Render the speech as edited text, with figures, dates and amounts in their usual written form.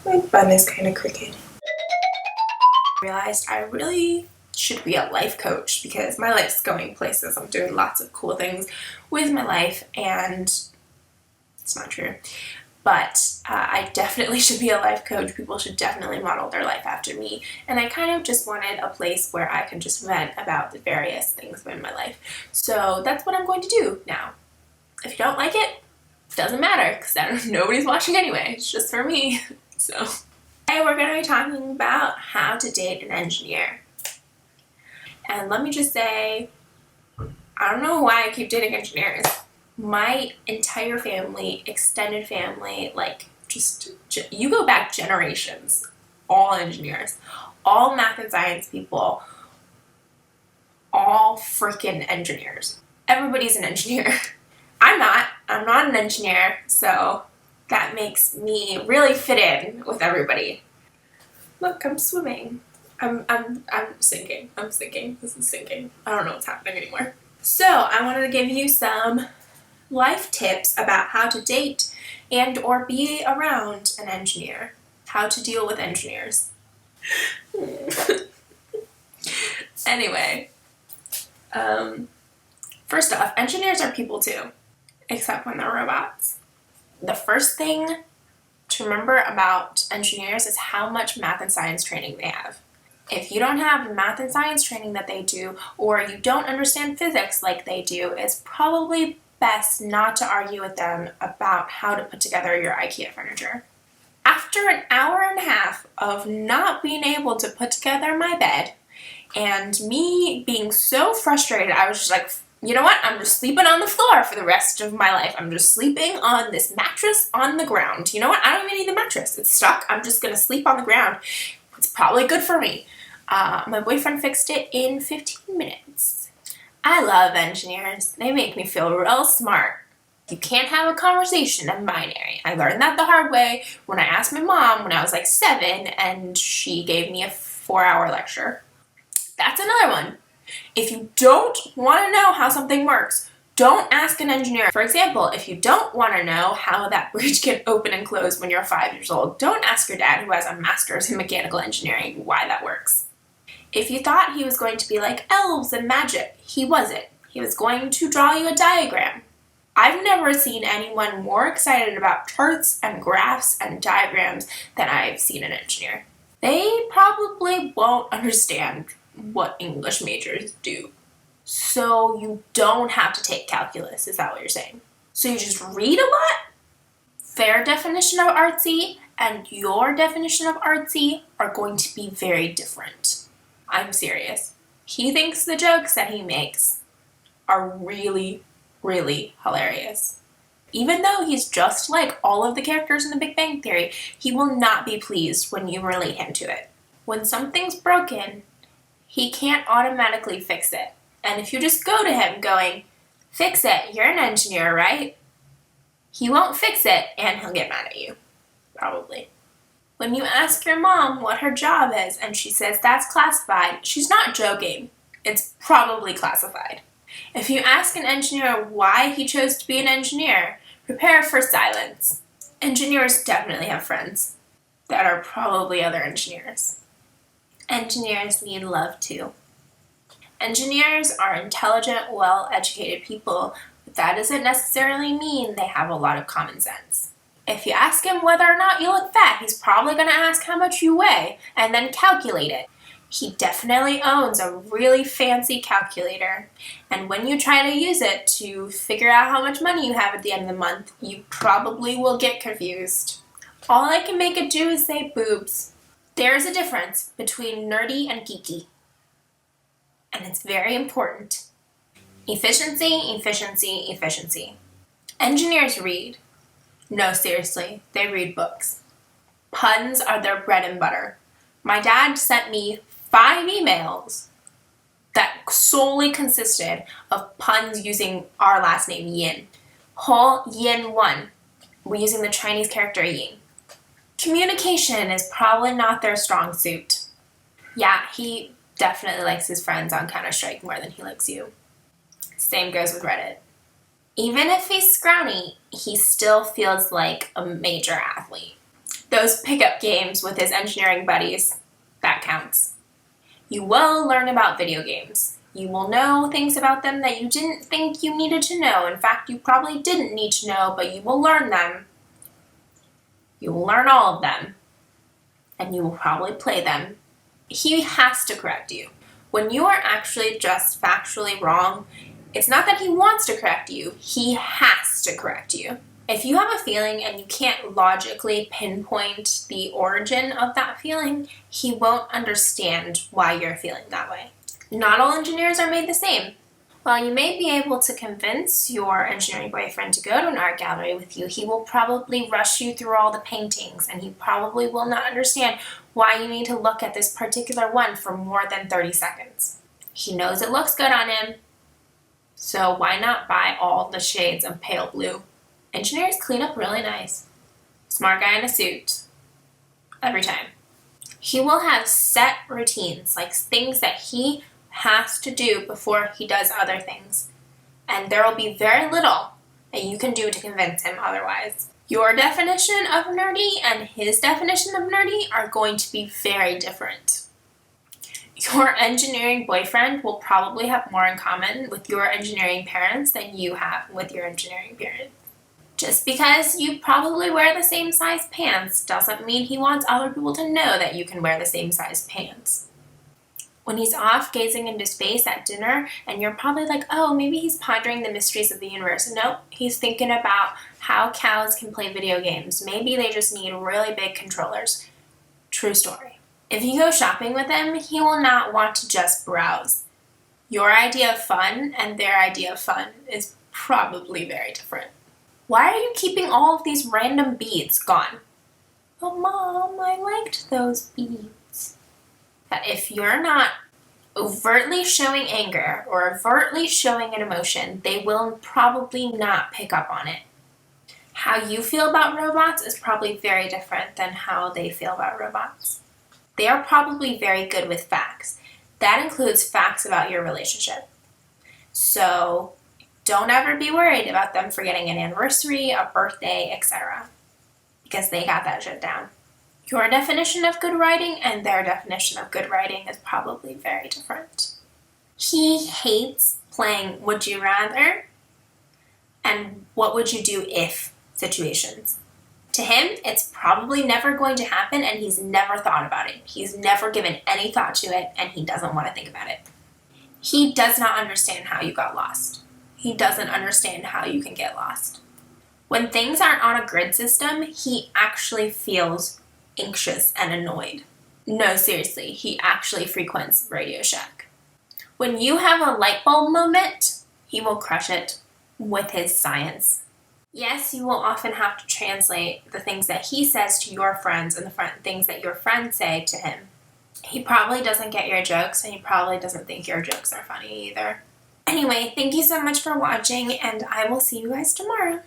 My bun is kind of crooked. I realized I really should be a life coach because my life's going places. I'm doing lots of cool things with my life, and it's not true. But I definitely should be a life coach. People should definitely model their life after me. And I kind of just wanted a place where I can just vent about the various things in my life. So that's what I'm going to do now. If you don't like it, it doesn't matter because nobody's watching anyway. It's just for me. So today we're going to be talking about how to date an engineer. And let me just say, I don't know why I keep dating engineers. My entire family, extended family, like you go back generations, all engineers, all math and science people, all freaking engineers. Everybody's an engineer. I'm not an engineer, so that makes me really fit in with everybody. Look, I'm swimming. I'm sinking. I'm sinking. This is sinking. I don't know what's happening anymore. So I wanted to give you some life tips about how to date and or be around an engineer, how to deal with engineers. Anyway, first off, engineers are people too, except when they're robots. The first thing to remember about engineers is how much math and science training they have. If you don't have the math and science training that they do, or you don't understand physics like they do, it's probably best not to argue with them about how to put together your IKEA furniture. After an hour and a half of not being able to put together my bed and me being so frustrated, I was just like, you know what? I'm just sleeping on the floor for the rest of my life. I'm just sleeping on this mattress on the ground. You know what? I don't even need the mattress. It's stuck. I'm just going to sleep on the ground. It's probably good for me. My boyfriend fixed it in 15 minutes. I love engineers. They make me feel real smart. You can't have a conversation in binary. I learned that the hard way when I asked my mom when I was like 7 and she gave me a 4-hour lecture. That's another one. If you don't want to know how something works, don't ask an engineer. For example, if you don't want to know how that bridge can open and close when you're 5 years old, don't ask your dad, who has a master's in mechanical engineering, why that works. If you thought he was going to be like elves and magic, he wasn't. He was going to draw you a diagram. I've never seen anyone more excited about charts and graphs and diagrams than I've seen an engineer. They probably won't understand what English majors do. So you don't have to take calculus, is that what you're saying? So you just read a lot? Their definition of artsy and your definition of artsy are going to be very different. I'm serious. He thinks the jokes that he makes are really, really hilarious. Even though he's just like all of the characters in The Big Bang Theory, he will not be pleased when you relate him to it. When something's broken, he can't automatically fix it. And if you just go to him going, fix it, you're an engineer, right? He won't fix it and he'll get mad at you. Probably. When you ask your mom what her job is and she says that's classified, she's not joking. It's probably classified. If you ask an engineer why he chose to be an engineer, prepare for silence. Engineers definitely have friends that are probably other engineers. Engineers need love too. Engineers are intelligent, well-educated people, but that doesn't necessarily mean they have a lot of common sense. If you ask him whether or not you look fat, he's probably going to ask how much you weigh and then calculate it. He definitely owns a really fancy calculator, and when you try to use it to figure out how much money you have at the end of the month, you probably will get confused. All I can make it do is say boobs. There's a difference between nerdy and geeky, and it's very important. Efficiency, efficiency, efficiency. Engineers read. No, seriously, they read books. Puns are their bread and butter. My dad sent me 5 emails that solely consisted of puns using our last name, Yin. Ho Yin 1. We're using the Chinese character Yin. Communication is probably not their strong suit. Yeah, he definitely likes his friends on Counter-Strike more than he likes you. Same goes with Reddit. Even if he's scrawny, he still feels like a major athlete. those pickup games with his engineering buddies, that counts. You will learn about video games. You will know things about them that you didn't think you needed to know. In fact, you probably didn't need to know, but you will learn them. You will learn all of them. And you will probably play them. He has to correct you. When you are actually just factually wrong, it's not that he wants to correct you, he has to correct you. If you have a feeling and you can't logically pinpoint the origin of that feeling, he won't understand why you're feeling that way. Not all engineers are made the same. While you may be able to convince your engineering boyfriend to go to an art gallery with you, he will probably rush you through all the paintings, and he probably will not understand why you need to look at this particular one for more than 30 seconds. He knows it looks good on him, so why not buy all the shades of pale blue? Engineers clean up really nice. Smart guy in a suit. Every time. He will have set routines, like things that he has to do before he does other things. And there will be very little that you can do to convince him otherwise. Your definition of nerdy and his definition of nerdy are going to be very different. Your engineering boyfriend will probably have more in common with your engineering parents than you have with your engineering parents. Just because you probably wear the same size pants doesn't mean he wants other people to know that you can wear the same size pants. When he's off gazing into space at dinner and you're probably like, oh, maybe he's pondering the mysteries of the universe. Nope, he's thinking about how cows can play video games. Maybe they just need really big controllers. True story. If you go shopping with him, he will not want to just browse. Your idea of fun and their idea of fun is probably very different. Why are you keeping all of these random beads gone? Oh, Mom, I liked those beads. That if you're not overtly showing anger or overtly showing an emotion, they will probably not pick up on it. How you feel about robots is probably very different than how they feel about robots. They are probably very good with facts. That includes facts about your relationship. So don't ever be worried about them forgetting an anniversary, a birthday, etc. Because they got that shit down. Your definition of good writing and their definition of good writing is probably very different. He hates playing Would You Rather and What Would You Do If situations. To him, it's probably never going to happen and he's never thought about it. He's never given any thought to it and he doesn't want to think about it. He does not understand how you got lost. He doesn't understand how you can get lost. When things aren't on a grid system, he actually feels anxious and annoyed. No, seriously, he actually frequents Radio Shack. When you have a light bulb moment, he will crush it with his science. Yes, you will often have to translate the things that he says to your friends and the things that your friends say to him. He probably doesn't get your jokes, and he probably doesn't think your jokes are funny either. Anyway, thank you so much for watching, and I will see you guys tomorrow.